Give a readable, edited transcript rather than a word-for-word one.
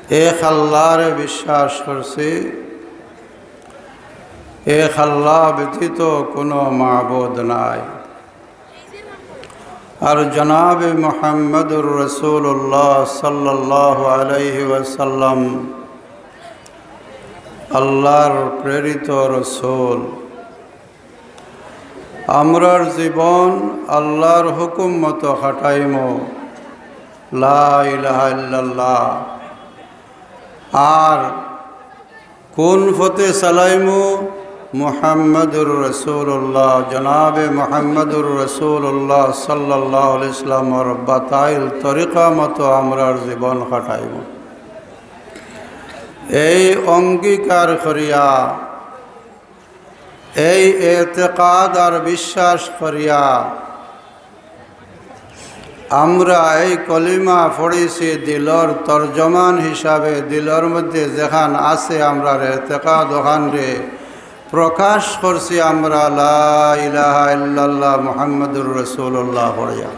এক আল্লাহরে বিশ্বাস করছি, এক আল্লাহ ব্যতীত কোনো মাবুদ নাই। আর জনাবে মুহাম্মদুর রাসূলুল্লাহ সাল্লাল্লাহু আলাইহি ওয়াসাল্লাম আল্লাহর প্রেরিত রাসূল। আমরার জীবন আল্লাহর হুকুম মতো খাটাইমো, লা ইলাহা ইল্লাল্লাহ। আর কোন পথে চালাইমু? মুহাম্মদুর রাসূলুল্লাহ, জনাবে মুহাম্মদুর রাসূলুল্লাহ সাল্লাল্লাহু আলাইহি ওয়াসাল্লামের বাতাইল তরিকা মতো আমরার জীবন কাটাইব। এই অঙ্গীকার করিয়া, এই এতেকাদ আর বিশ্বাস করিয়া আমরা এই কলিমা পড়েছি দিলর তর্জমান হিসাবে, দিলর মধ্যে যেখান আছে আমরা এতেকাদ ওখান রে প্রকাশ করছি আমরা লা ইলাহা ইল্লাল্লাহ মুহাম্মাদুর রাসূলুল্লাহ পড়িয়া।